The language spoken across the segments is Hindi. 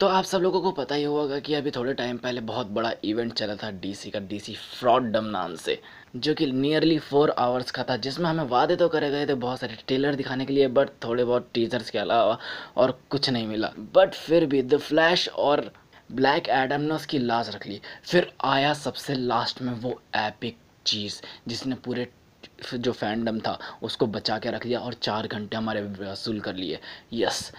तो आप सब लोगों को पता ही होगा कि अभी थोड़े टाइम पहले बहुत बड़ा इवेंट चला था डीसी का, डीसी फ्रॉडडम नाम से, जो कि नियरली 4 आवर्स का था, जिसमें हमें वादे तो करे गए थे बहुत सारे ट्रेलर दिखाने के लिए, बट थोड़े बहुत टीजर्स के अलावा और कुछ नहीं मिला। बट फिर भी द फ्लैश और ब्लैक एडम ने उसकी लाज रख ली। फिर आया सबसे लास्ट में वो एपिक चीज़ जिसने पूरे जो फैंडम था उसको बचा के रख लिया और 4 घंटे हमारे वसूल कर लिए। यस,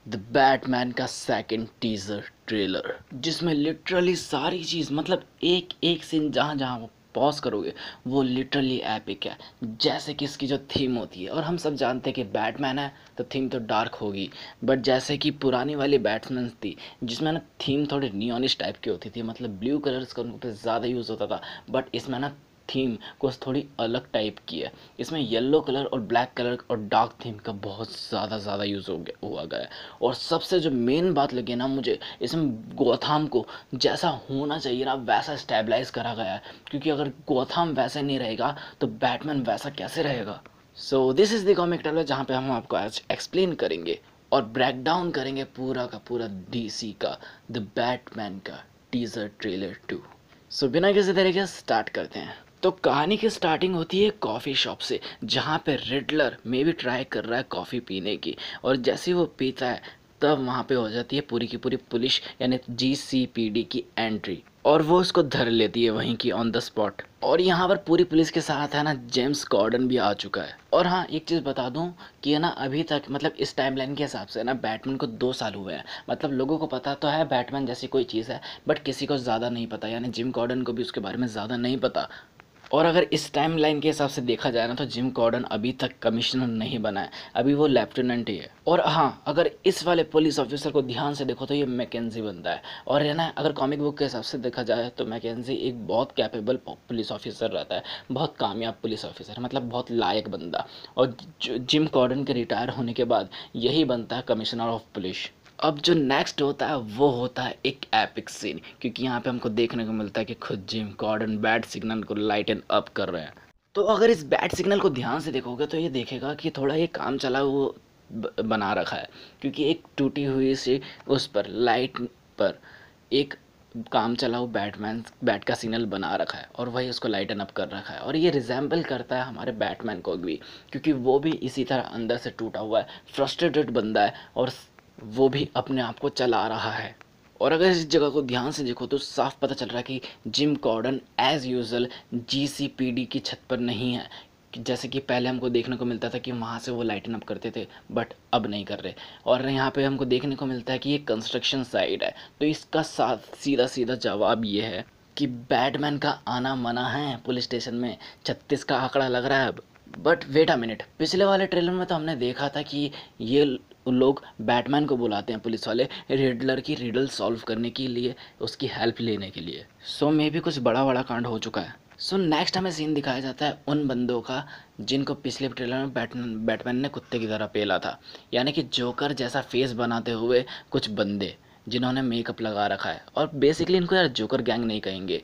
द बैटमैन का सेकंड टीजर ट्रेलर, जिसमें लिटरली सारी चीज़, मतलब एक एक सीन जहाँ जहाँ वो पॉज करोगे वो लिटरली एपिक है। जैसे कि इसकी जो थीम होती है, और हम सब जानते हैं कि बैटमैन है तो थीम तो डार्क होगी, बट जैसे कि पुरानी वाली बैट्समैन थी जिसमें ना थीम थोड़ी नियॉनिश टाइप की होती थी, मतलब ब्लू कलर्स का उन पर ज़्यादा यूज़ होता था, बट इसमें ना थीम कुछ थोड़ी अलग टाइप की है। इसमें येलो कलर और ब्लैक कलर और डार्क थीम का बहुत ज़्यादा यूज़ हुआ गया है। और सबसे जो मेन बात लगी ना मुझे, इसमें गोथाम को जैसा होना चाहिए ना वैसा स्टेबलाइज करा गया है, क्योंकि अगर गोथाम वैसे नहीं रहेगा तो बैटमैन वैसा कैसे रहेगा। So this is the comic trailer, जहाँ पे हम आपको आज एक्सप्लेन करेंगे और ब्रेक डाउन करेंगे पूरा का पूरा डीसी का द बैटमैन का टीजर ट्रेलर 2। सो बिना किसी तरीके से स्टार्ट करते हैं। तो कहानी की स्टार्टिंग होती है कॉफ़ी शॉप से, जहाँ पे रिडलर मे भी ट्राई कर रहा है कॉफ़ी पीने की, और जैसे ही वो पीता है तब वहाँ पे हो जाती है पूरी की पूरी पुलिस यानी जीसीपीडी की एंट्री, और वो उसको धर लेती है वहीं की ऑन द स्पॉट। और यहाँ पर पूरी पुलिस के साथ है ना जेम्स कॉर्डन भी आ चुका है। और हाँ, एक चीज़ बता दूँ कि है ना अभी तक, मतलब इस टाइमलाइन के हिसाब से ना बैटमैन को 2 साल हुए हैं। मतलब लोगों को पता तो है बैटमैन जैसी कोई चीज़ है, बट किसी को ज़्यादा नहीं पता, यानी जिम कॉर्डन को भी उसके बारे में ज़्यादा नहीं पता। और अगर इस टाइम लाइन के हिसाब से देखा जाए ना तो जिम कॉर्डन अभी तक कमिश्नर नहीं बना है, अभी वो लेफ्टिनेंट ही है। और हाँ, अगर इस वाले पुलिस ऑफिसर को ध्यान से देखो तो ये मैकेंजी बनता है। और है ना, अगर कॉमिक बुक के हिसाब से देखा जाए तो मैकेंजी एक बहुत कैपेबल पुलिस ऑफिसर रहता है, बहुत कामयाब पुलिस ऑफिसर, मतलब बहुत लायक बंदा। और जिम कॉर्डन के रिटायर होने के बाद यही बनता है कमिश्नर ऑफ पुलिस। अब जो नेक्स्ट होता है वो होता है एक एपिक सीन, क्योंकि यहाँ पे हमको देखने को मिलता है कि खुद जिम कॉर्डन बैट सिग्नल को लाइटन अप कर रहे हैं। तो अगर इस बैट सिग्नल को ध्यान से देखोगे तो ये देखेगा कि थोड़ा ये काम चला वो बना रखा है, क्योंकि एक टूटी हुई सी उस पर लाइट पर एक काम चला वो बैट का सिग्नल बना रखा है, और वही उसको लाइटन अप कर रखा है। और ये रिजेंबल करता है हमारे बैटमैन को भी, क्योंकि वो भी इसी तरह अंदर से टूटा हुआ है, फ्रस्ट्रेटेड बंदा है, और वो भी अपने आप को चला रहा है। और अगर इस जगह को ध्यान से देखो तो साफ पता चल रहा है कि जिम कॉर्डन एज यूजल जीसीपीडी की छत पर नहीं है, जैसे कि पहले हमको देखने को मिलता था कि वहाँ से वो लाइटन अप करते थे, बट अब नहीं कर रहे। और यहाँ पे हमको देखने को मिलता है कि ये कंस्ट्रक्शन साइट है। तो इसका साथ सीधा सीधा जवाब ये है कि बैटमैन का आना मना है पुलिस स्टेशन में। 36 का आंकड़ा लग रहा है अब। बट वेट अ मिनट, पिछले वाले ट्रेलर में तो हमने देखा था कि ये लोग बैटमैन को बुलाते हैं पुलिस वाले रिडलर की रिडल सॉल्व करने के लिए, उसकी हेल्प लेने के लिए। सो मे भी कुछ बड़ा बड़ा कांड हो चुका है। सो नेक्स्ट हमें सीन दिखाया जाता है उन बंदों का जिनको पिछले ट्रेलर में बैटमैन ने कुत्ते की तरह पेला था, यानी कि जोकर जैसा फेस बनाते हुए कुछ बंदे जिन्होंने मेकअप लगा रखा है। और बेसिकली इनको यार जोकर गैंग नहीं कहेंगे,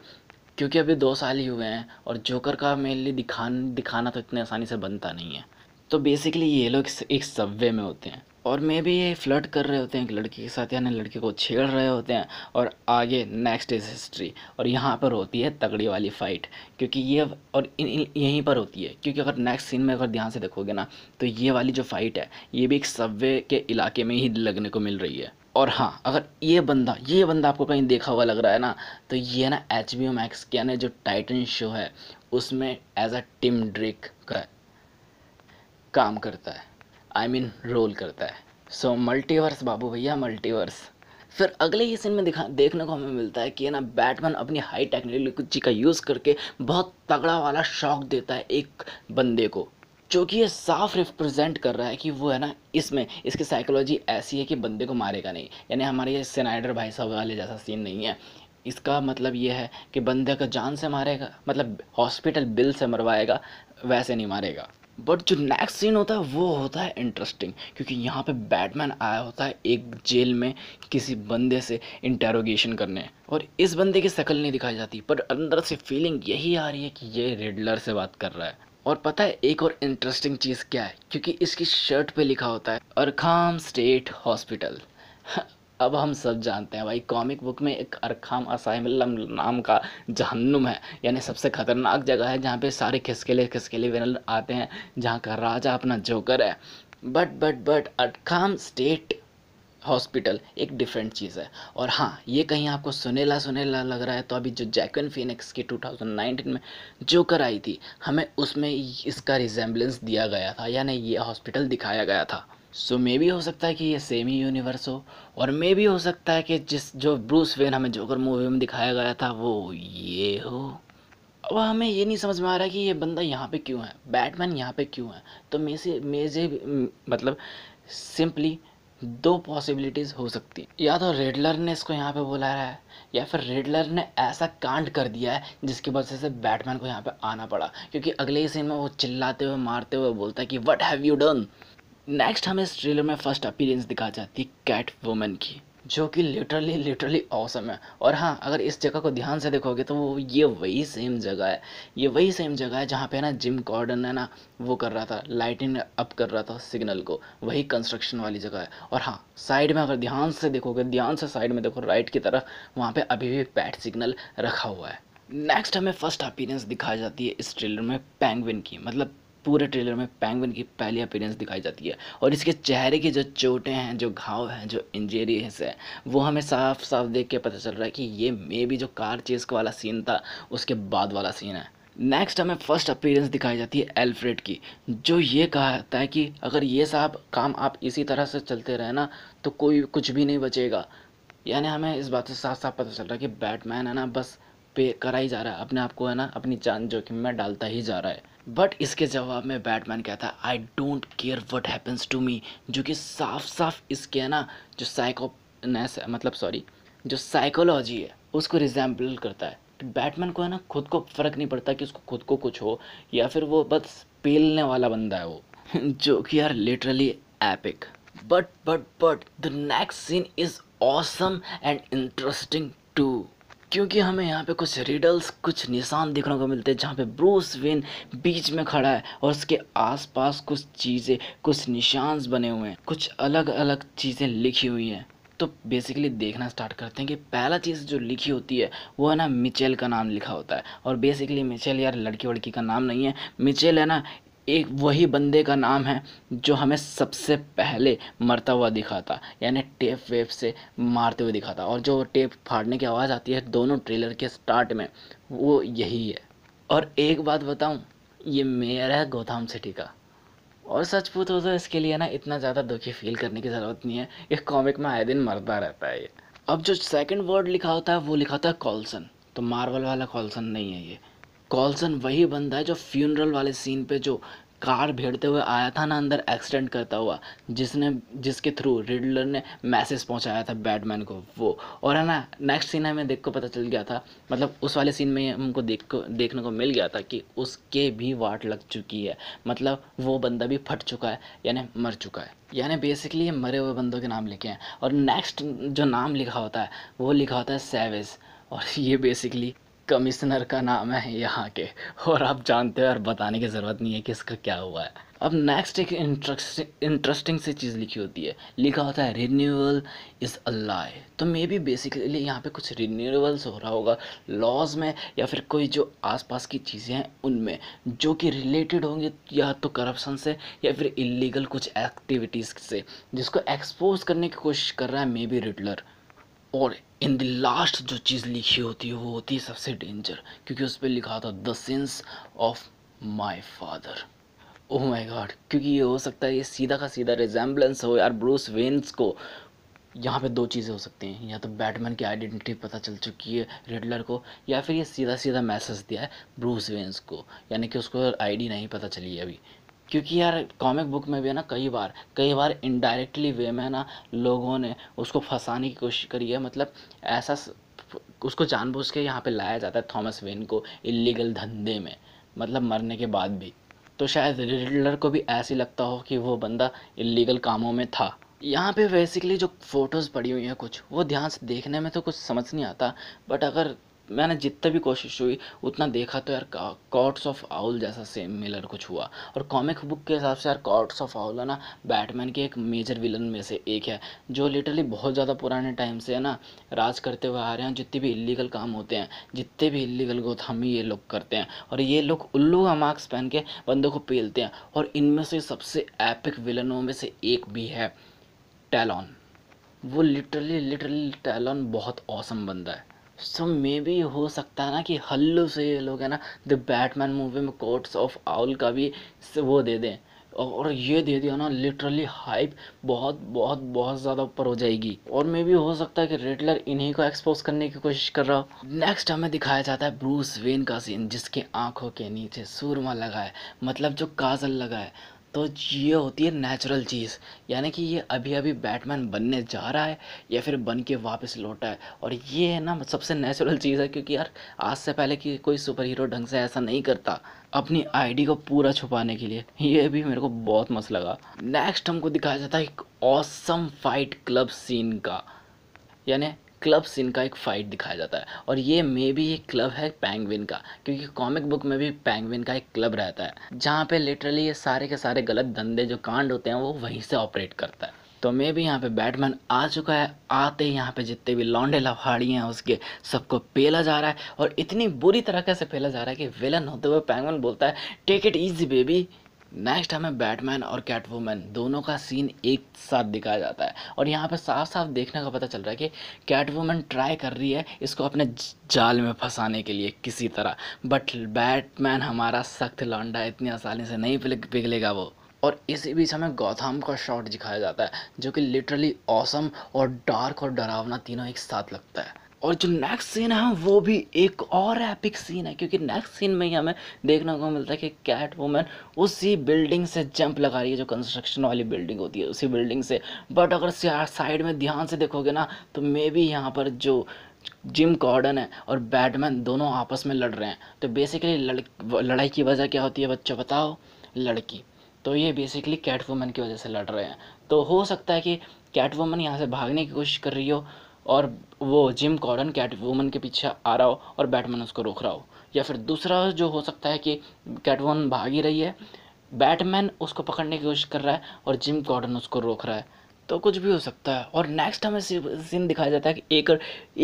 क्योंकि अभी 2 साल ही हुए हैं, और जोकर का मेनली दिखाना तो इतने आसानी से बनता नहीं है। तो बेसिकली ये लोग एक सबवे में होते हैं, और मे भी ये फ्लर्ट कर रहे होते हैं एक लड़की के साथ, यानी लड़के को छेड़ रहे होते हैं, और आगे नेक्स्ट इज हिस्ट्री। और यहाँ पर होती है तगड़ी वाली फाइट, क्योंकि ये और यहीं पर होती है, क्योंकि अगर नेक्स्ट सीन में अगर ध्यान से देखोगे ना तो ये वाली जो फाइट है ये भी एक सबवे के इलाके में ही लगने को मिल रही है। और हाँ, अगर ये बंदा आपको कहीं देखा हुआ लग रहा है ना, तो ये ना HBO मैक्स के यानी जो टाइटन शो है उसमें एज अ टिम ड्रेक का काम करता है, आई मीन रोल करता है। सो मल्टीवर्स बाबू भैया, मल्टीवर्स। फिर अगले ही सीन में देखने को हमें मिलता है कि है ना बैटमैन अपनी हाई टेक्नोलॉजी का यूज़ करके बहुत तगड़ा वाला शॉक देता है एक बंदे को, जो कि ये साफ रिप्रेजेंट कर रहा है कि वो है ना इसमें इसकी साइकोलॉजी ऐसी है कि बंदे को मारेगा नहीं, यानी हमारे ये स्नाइडर भाई साहब वाले जैसा सीन नहीं है। इसका मतलब ये है कि बंदे का जान से मारेगा, मतलब हॉस्पिटल बिल से मरवाएगा, वैसे नहीं मारेगा। बट जो नेक्स्ट सीन होता है वो होता है इंटरेस्टिंग, क्योंकि यहाँ पे बैटमैन आया होता है एक जेल में किसी बंदे से इंटेरोगेशन करने, और इस बंदे की शक्ल नहीं दिखाई जाती, पर अंदर से फीलिंग यही आ रही है कि ये रिडलर से बात कर रहा है। और पता है एक और इंटरेस्टिंग चीज़ क्या है, क्योंकि इसकी शर्ट पे लिखा होता है अरखाम स्टेट हॉस्पिटल। अब हम सब जानते हैं भाई, कॉमिक बुक में एक अरखाम असाइलम नाम का जहन्नुम है, यानी सबसे खतरनाक जगह है जहाँ पे सारे खिसकेले खिसकेले विलन आते हैं, जहाँ का राजा अपना जोकर है। बट अरखाम स्टेट हॉस्पिटल एक डिफरेंट चीज़ है। और हाँ, ये कहीं आपको सुनेला सुनेला लग रहा है तो अभी जो जैक्विन फिनिक्स की 2019 में जोकर आई थी, हमें उसमें इसका रिजेम्बलेंस दिया गया था, यानी ये हॉस्पिटल दिखाया गया था। सो मे भी हो सकता है कि ये सेम ही यूनिवर्स हो, और मे भी हो सकता है कि जिस जो ब्रूस वेन हमें जोकर मूवी में दिखाया गया था वो ये हो। अब हमें ये नहीं समझ में आ रहा कि ये बंदा यहाँ पे क्यों है, बैटमैन यहाँ पे क्यों है। तो मेरे मतलब सिंपली दो पॉसिबिलिटीज़ हो सकती हैं, या तो रेडलर ने इसको यहाँ पे बुलाया है, या फिर रेडलर ने ऐसा कांड कर दिया है जिसकी वजह से बैटमैन को यहाँ पे आना पड़ा, क्योंकि अगले ही सीन में वो चिल्लाते हुए मारते हुए बोलता है कि what have you done. Next हमें इस ट्रेलर में फर्स्ट अपीयरेंस दिखाई जाती है कैट वुमन की, जो कि लिटरली ऑसम है। और हाँ, अगर इस जगह को ध्यान से देखोगे तो वो ये वही सेम जगह है, ये वही सेम जगह है जहाँ पे ना जिम कॉर्डन है ना वो कर रहा था, लाइटिंग अप कर रहा था सिग्नल को, वही कंस्ट्रक्शन वाली जगह है। और हाँ, साइड में अगर ध्यान से देखोगे, ध्यान से साइड में देखो राइट की तरफ, वहाँ पे अभी भी बैट सिग्नल रखा हुआ है। नेक्स्ट हमें फर्स्ट अपीयरेंस दिखाई जाती है इस ट्रेलर में पेंगुइन की, मतलब पूरे ट्रेलर में पेंगुइन की पहली अपीयरेंस दिखाई जाती है। और इसके चेहरे की जो चोटें हैं, जो घाव हैं, जो इंजरीज है, वो हमें साफ साफ देख के पता चल रहा है कि ये मे भी जो कार चेस वाला सीन था उसके बाद वाला सीन है। नेक्स्ट हमें फर्स्ट अपीयरेंस दिखाई जाती है एल्फ्रेड की, जो ये कहता है कि अगर ये सब काम आप इसी तरह से चलते रहे ना तो कोई कुछ भी नहीं बचेगा। यानी हमें इस बात से साफ साफ पता चल रहा है कि बैटमैन है ना बस पे करा ही जा रहा है, अपने आप को है ना अपनी जान जोखिम में डालता ही जा रहा है। बट इसके जवाब में बैटमैन कहता है I don't care what happens to me, जो कि साफ साफ इसके है ना जो साइकोनेस है, मतलब सॉरी जो साइकोलॉजी है उसको रिजेंबल करता है। कि बैटमैन को है ना खुद को फ़र्क नहीं पड़ता कि उसको खुद को कुछ हो, या फिर वो बस पेलने वाला बंदा है वो जो कि यार literally epic. But the next scene is awesome and interesting too, क्योंकि हमें यहाँ पे कुछ रिडल्स, कुछ निशान देखने को मिलते हैं, जहाँ पे ब्रूस वेन बीच में खड़ा है और उसके आसपास कुछ चीज़ें, कुछ निशान बने हुए हैं, कुछ अलग अलग चीज़ें लिखी हुई हैं। तो बेसिकली देखना स्टार्ट करते हैं कि पहला चीज़ जो लिखी होती है वो है ना मिचेल का नाम लिखा होता है। और बेसिकली मिचेल यार लड़की वड़की का नाम नहीं है, मिचेल है ना एक वही बंदे का नाम है जो हमें सबसे पहले मरता हुआ दिखा था, यानी टेप वेप से मारते हुए दिखा था। और जो टेप फाड़ने की आवाज़ आती है दोनों ट्रेलर के स्टार्ट में, वो यही है। और एक बात बताऊं, ये मेयर है गोथाम सिटी का। और सच पूछो तो इसके लिए ना इतना ज़्यादा दुखी फील करने की ज़रूरत नहीं है, इस कॉमिक में आए दिन मरता रहता है ये। अब जो सेकंड वर्ड लिखा होता है वो लिखा होता है कॉल्सन, तो मार्वल वाला कॉल्सन नहीं है ये। कॉल्सन वही बंदा है जो फ्यूनरल वाले सीन पे जो कार भेड़ते हुए आया था ना अंदर एक्सीडेंट करता हुआ, जिसके थ्रू रिडलर ने मैसेज पहुंचाया था बैटमैन को, वो। और है ना नेक्स्ट सीन हमें देख को पता चल गया था, मतलब उस वाले सीन में हमको देखने को मिल गया था कि उसके भी वाट लग चुकी है, मतलब वो बंदा भी फट चुका है, यानी मर चुका है। यानी बेसिकली ये मरे हुए बंदों के नाम लिखे हैं। और नेक्स्ट जो नाम लिखा होता है वो लिखा होता है सैवेज, और ये बेसिकली कमिश्नर का नाम है यहाँ के। और आप जानते हो और बताने की ज़रूरत नहीं है कि इसका क्या हुआ है। अब नेक्स्ट एक इंटरेस्टिंग सी चीज़ लिखी होती है, लिखा होता है रिन्यूअल इज़ अ लाई। तो मे बी बेसिकली यहाँ पे कुछ रिन्यूअल्स हो रहा होगा लॉज में, या फिर कोई जो आसपास की चीज़ें हैं उनमें, जो कि रिलेटेड होंगे या तो करप्शन से या फिर इलीगल कुछ एक्टिविटीज़ से, जिसको एक्सपोज करने की कोशिश कर रहा है मे बी रिडलर। और इन द लास्ट जो चीज़ लिखी होती है वो होती है सबसे डेंजर, क्योंकि उस पर लिखा था the sins of my father. Oh my God, क्योंकि ये हो सकता है ये सीधा का सीधा रिजेम्बलेंस हो यार ब्रूस वेन्स को। यहाँ पे दो चीज़ें हो सकती हैं, या तो बैटमैन की आइडेंटिटी पता चल चुकी है रिडलर को, या फिर ये सीधा सीधा मैसेज दिया है ब्रूस वेन्स को, यानी कि उसको आईडी नहीं पता चली है अभी। क्योंकि यार कॉमिक बुक में भी है ना कई बार इनडायरेक्टली वे में ना लोगों ने उसको फंसाने की कोशिश करी है, मतलब ऐसा उसको जानबूझ के यहाँ पे लाया जाता है थॉमस वेन को इलीगल धंधे में, मतलब मरने के बाद भी। तो शायद रिडलर को भी ऐसे लगता हो कि वो बंदा इलीगल कामों में था। यहाँ पे बेसिकली जो फ़ोटोज़ पड़ी हुई हैं कुछ, वो ध्यान से देखने में तो कुछ समझ नहीं आता, बट अगर मैंने जितना भी कोशिश हुई उतना देखा तो यार कॉर्ट्स ऑफ आउल जैसा सेम मिलर कुछ हुआ। और कॉमिक बुक के हिसाब से यार कॉर्ट्स ऑफ आउल है ना बैटमैन के एक मेजर विलन में से एक है, जो लिटरली बहुत ज़्यादा पुराने टाइम से है ना राज करते हुए आ रहे हैं। जितने भी इलीगल काम होते हैं, जितने भी इलीगल गोथामी ये लोग करते हैं, और ये लोग उल्लू का मास्क पहन के बंदों को पेलते हैं। और इनमें से सबसे एपिक विलनों में से एक भी है टैलॉन। वो लिटरली लिटरली टैलन बहुत औसम बंदा है। सो मे बी हो सकता है ना कि हल्लू से ये लोग है ना द बैटमैन मूवी में कोट्स ऑफ आउल का भी वो दे दें, और ये दे दिया ना लिटरली हाइप बहुत बहुत बहुत ज़्यादा ऊपर हो जाएगी। और मे भी हो सकता है कि रिडलर इन्हीं को एक्सपोज करने की कोशिश कर रहा हो। नेक्स्ट हमें दिखाया जाता है ब्रूस वेन का सीन, जिसके आंखों के नीचे सुरमा लगा है, मतलब जो काजल लगा है। तो ये होती है नेचुरल चीज़, यानी कि ये अभी अभी बैटमैन बनने जा रहा है या फिर बन के वापस लौटा है। और ये है ना सबसे नेचुरल चीज़ है, क्योंकि यार आज से पहले कि कोई सुपर हीरो ढंग से ऐसा नहीं करता अपनी आईडी को पूरा छुपाने के लिए। ये भी मेरे को बहुत मस्त लगा। नेक्स्ट हमको दिखाया जाता है एक ऑसम फाइट क्लब सीन का, यानी क्लब सीन का एक फाइट दिखाया जाता है। और ये मे भी एक क्लब है पेंगुइन का, क्योंकि कॉमिक बुक में भी पेंगुइन का एक क्लब रहता है जहाँ पे लिटरली ये सारे के सारे गलत धंधे जो कांड होते हैं वो वहीं से ऑपरेट करता है। तो मे भी यहाँ पे बैटमैन आ चुका है। आते ही यहाँ पे जितने भी लौंडे लफाड़ी हैं उसके सबको पेला जा रहा है, और इतनी बुरी तरीके से पेला जा रहा है कि विलन होते हुए पेंगुइन बोलता है take it easy baby. Next हमें बैटमैन और कैटवुमन दोनों का सीन एक साथ दिखाया जाता है, और यहाँ पे साफ साफ देखने का पता चल रहा है कि कैटवुमन ट्राई कर रही है इसको अपने जाल में फंसाने के लिए किसी तरह, बट बैटमैन हमारा सख्त लौंडा इतनी आसानी से नहीं पिघलेगा वो। और इसी बीच हमें गॉथम का शॉट दिखाया जाता है, जो कि लिटरली ऑसम और डार्क और डरावना तीनों एक साथ लगता है। और जो नेक्स्ट सीन है वो भी एक और एपिक सीन है, क्योंकि नेक्स्ट सीन में ही हमें देखने को मिलता है कि कैट वुमन उसी बिल्डिंग से जंप लगा रही है, जो कंस्ट्रक्शन वाली बिल्डिंग होती है उसी बिल्डिंग से। बट अगर साइड में ध्यान से देखोगे ना तो मे बी यहाँ पर जो जिम कॉर्डन है और बैटमैन दोनों आपस में लड़ रहे हैं। तो बेसिकली लड़ाई की वजह क्या होती है बच्चों बताओ? लड़की। तो ये बेसिकली कैट वुमन की वजह से लड़ रहे हैं। तो हो सकता है कि कैट वुमन यहाँ से भागने की कोशिश कर रही हो और वो जिम कॉर्डन कैट वुमन के पीछे आ रहा हो और बैटमैन उसको रोक रहा हो, या फिर दूसरा जो हो सकता है कि कैट वुमन भाग ही रही है, बैटमैन उसको पकड़ने की कोशिश कर रहा है और जिम कॉर्डन उसको रोक रहा है। तो कुछ भी हो सकता है। और नेक्स्ट हमें सीन दिखाया जाता है कि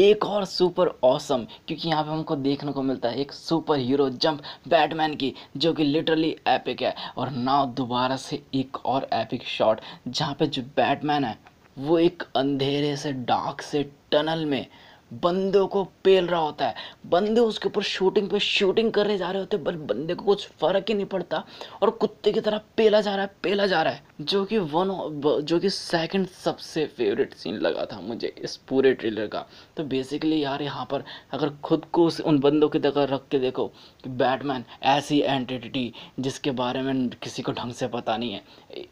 एक और सुपर ऑसम, क्योंकि यहाँ पे हमको देखने को मिलता है एक सुपर हीरो जंप बैटमैन की, जो कि लिटरली एपिक है। और नाउ दोबारा से एक और एपिक शॉट, जहाँ पे जो बैटमैन है वो एक अंधेरे से डार्क से टनल में बंदों को पेल रहा होता है। बंदे उसके ऊपर शूटिंग पे शूटिंग करने जा रहे होते हैं, पर बंदे को कुछ फर्क ही नहीं पड़ता और कुत्ते की तरह पेला जा रहा है पेला जा रहा है, जो कि सेकंड सबसे फेवरेट सीन लगा था मुझे इस पूरे ट्रेलर का। तो बेसिकली यार यहाँ पर अगर खुद को उन बंदों की तरह रख के देखो कि बैटमैन ऐसी एंटिटी जिसके बारे में किसी को ढंग से पता नहीं है,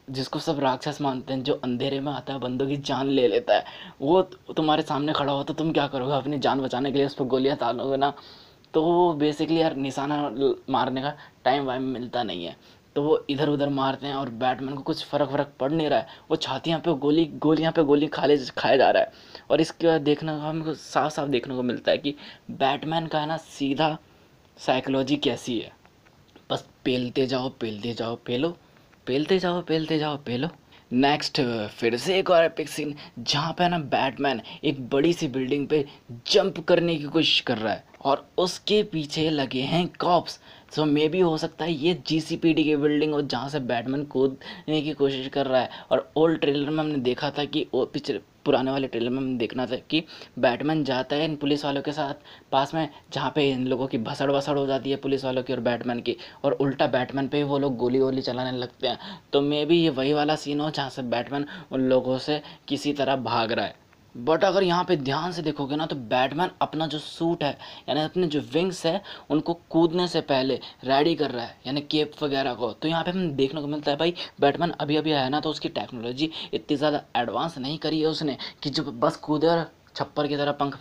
जिसको सब राक्षस मानते हैं, जो अंधेरे में आता है बंदों की जान ले लेता है, वो तुम्हारे सामने खड़ा हो तो तुम क्या करोगे? अपनी जान बचाने के लिए उस पर गोलियां तानोगे ना। तो वो बेसिकली यार निशाना मारने का टाइम वाइम मिलता नहीं है, तो वो इधर उधर मारते हैं और बैटमैन को कुछ फ़र्क पड़ नहीं रहा है। वो छातियाँ पे गोलियाँ पे गोली खाया जा रहा है। और इसके बाद देखने को हमको साफ साफ देखने को मिलता है कि बैटमैन का है ना सीधा साइकोलॉजी कैसी है, बस पेलते जाओ पेलते जाओ पेलो, पेलते जाओ पेलते जाओ पेलो। नेक्स्ट फिर से एक और एपिक सीन, जहाँ पे ना बैटमैन एक बड़ी सी बिल्डिंग पे जंप करने की कोशिश कर रहा है और उसके पीछे लगे हैं कॉप्स। सो मे भी हो सकता है ये जीसीपीडी की बिल्डिंग हो जहाँ से बैटमैन कूदने की कोशिश कर रहा है। और ओल्ड ट्रेलर में हमने देखा था कि वो पिछले पुराने वाले ट्रेलर में हमने देखना था कि बैटमैन जाता है इन पुलिस वालों के साथ पास में, जहाँ पे इन लोगों की भसड़ वसड़ हो जाती है पुलिस वालों की और बैटमैन की, और उल्टा बैटमैन पे वो लोग गोली वोली चलाने लगते हैं। तो मे बी ये वही वाला सीन हो जहाँ से बैटमैन उन लोगों से किसी तरह भाग रहा है। बट अगर यहाँ पे ध्यान से देखोगे ना तो बैटमैन अपना जो सूट है यानी अपने जो विंग्स है उनको कूदने से पहले रेडी कर रहा है, यानी केप वगैरह को। तो यहाँ पे हमें देखने को मिलता है भाई बैटमैन अभी अभी आया ना, तो उसकी टेक्नोलॉजी इतनी ज़्यादा एडवांस नहीं करी है उसने कि जो बस कूदे और छप्पर की तरह पंख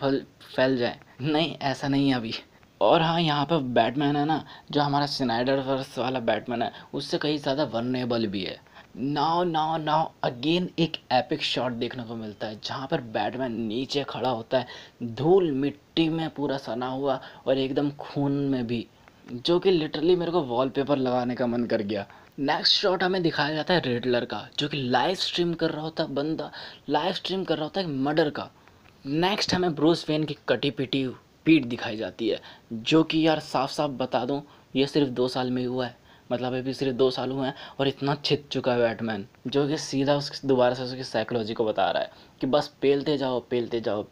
फैल जाए। नहीं, ऐसा नहीं है अभी। और हाँ, यहाँ पर बैटमैन है ना, जो हमारा स्नाइडरवर्स वाला बैटमैन है उससे कहीं ज़्यादा वल्नरेबल भी है। नाउ नाउ नाउ अगेन एक एपिक शॉट देखने को मिलता है जहाँ पर बैटमैन नीचे खड़ा होता है धूल मिट्टी में पूरा सना हुआ और एकदम खून में भी, जो कि लिटरली मेरे को वॉलपेपर लगाने का मन कर गया। नेक्स्ट शॉट हमें दिखाया जाता है रिडलर का, जो कि लाइव स्ट्रीम कर रहा होता है, बंदा लाइव स्ट्रीम कर रहा होता है मर्डर का। नेक्स्ट हमें ब्रूस वेन की कटी पिटी पीठ दिखाई जाती है, जो कि यार साफ साफ बता दूं ये सिर्फ 2 साल में ही हुआ है। मतलब अभी सिर्फ 2 साल हुए हैं और इतना छिद चुका है बैटमैन, जो कि सीधा उस दोबारा से उसकी साइकोलॉजी को बता रहा है कि बस पेलते जाओ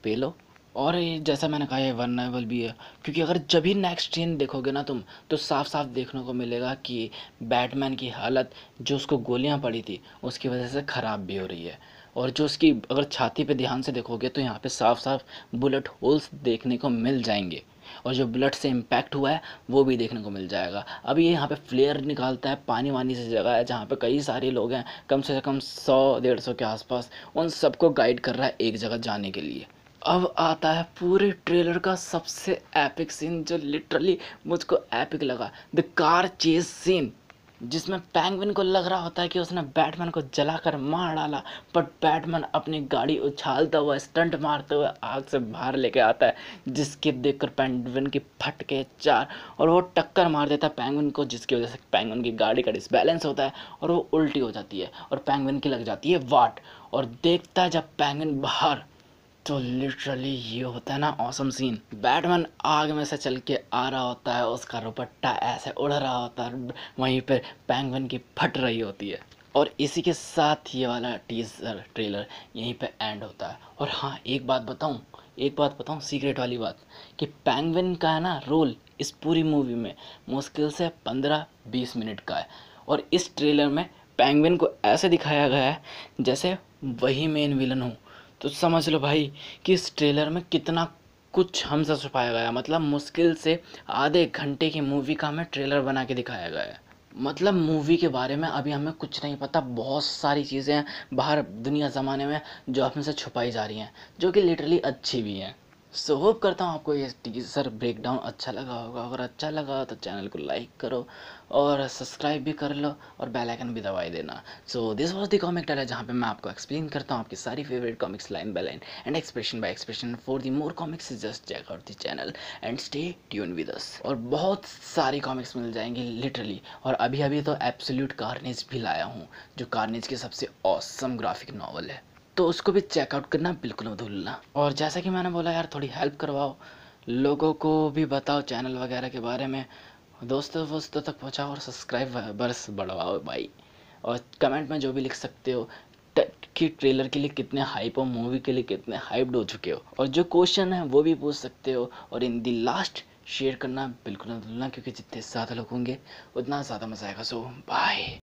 पेलो। और ये जैसा मैंने कहा ये वनरेबल भी है, क्योंकि अगर जब भी नेक्स्ट सीन देखोगे ना तुम, तो साफ साफ देखने को मिलेगा कि बैटमैन की हालत, जो उसको गोलियां पड़ी थी उसकी वजह से ख़राब भी हो रही है। और जो उसकी अगर छाती पे ध्यान से देखोगे तो यहाँ पे साफ साफ बुलेट होल्स देखने को मिल जाएंगे, और जो ब्लड से इम्पैक्ट हुआ है वो भी देखने को मिल जाएगा। अब ये यहाँ पे फ्लेयर निकालता है, पानी वानी से जगह है जहाँ पे कई सारे लोग हैं, कम से कम 100-150 के आसपास, उन सबको गाइड कर रहा है एक जगह जाने के लिए। अब आता है पूरे ट्रेलर का सबसे एपिक सीन, जो लिटरली मुझको एपिक लगा, द कार चेज सीन, जिसमें पेंगुइन को लग रहा होता है कि उसने बैटमैन को जलाकर मार डाला, बट बैटमैन अपनी गाड़ी उछालता हुआ स्टंट मारते हुए आग से बाहर लेके आता है, जिसके देखकर पेंगुइन की फट के चार, और वो टक्कर मार देता है पेंगुइन को, जिसकी वजह से पेंगुइन की गाड़ी का डिसबैलेंस होता है और वो उल्टी हो जाती है और पेंगुइन की लग जाती है वाट। और देखता है जब पेंगुइन बाहर, तो लिटरली ये होता है ना ऑसम सीन। बैटमैन आग में से चल के आ रहा होता है, उसका दुपट्टा ऐसे उड़ रहा होता है, वहीं पर पेंगुइन की फट रही होती है। और इसी के साथ ये वाला टीजर ट्रेलर यहीं पे एंड होता है। और हाँ एक बात बताऊँ सीक्रेट वाली बात, कि पेंगुइन का है ना रोल इस पूरी मूवी में मुश्किल से 15-20 मिनट का है, और इस ट्रेलर में पेंगुइन को ऐसे दिखाया गया है जैसे वही मेन विलन हो। तो समझ लो भाई कि इस ट्रेलर में कितना कुछ हमसे छुपाया गया, मतलब मुश्किल से आधे घंटे की मूवी का हमें ट्रेलर बना के दिखाया गया है। मतलब मूवी के बारे में अभी हमें कुछ नहीं पता, बहुत सारी चीज़ें हैं बाहर दुनिया ज़माने में जो हम से छुपाई जा रही हैं, जो कि लिटरली अच्छी भी हैं। सो होप करता हूँ आपको ये टीजर ब्रेकडाउन अच्छा लगा होगा। अगर अच्छा लगा तो चैनल को लाइक करो और सब्सक्राइब भी कर लो और बेल आइकन भी दबाई देना। So this was the comic teller, जहाँ पे मैं आपको एक्सप्लेन करता हूँ आपकी सारी favourite comics line by line and expression by expression. For the more comics just check out the channel and stay tune with us. और बहुत सारी कॉमिक्स मिल जाएंगी लिटरली। और अभी अभी तो एब्सोल्यूट कार्नेज भी लाया हूँ, जो कार्नेज की सबसे ऑसम ग्राफिक नॉवल है, तो उसको भी चेकआउट करना बिल्कुल मत भूलना। और जैसा कि मैंने बोला यार, थोड़ी हेल्प करवाओ, लोगों को भी बताओ चैनल वगैरह के बारे में, दोस्तों वोस्तों तक पहुंचाओ और सब्सक्राइबर्स बढ़वाओ भाई। और कमेंट में जो भी लिख सकते हो कि ट्रेलर के लिए कितने हाइप हो, मूवी के लिए कितने हाइप्ड हो चुके हो, और जो क्वेश्चन है वो भी पूछ सकते हो। और इन दी लास्ट शेयर करना बिल्कुल मत भूलना, क्योंकि जितने ज़्यादा लोग होंगे उतना ज़्यादा मज़ा आएगा। सो बाय।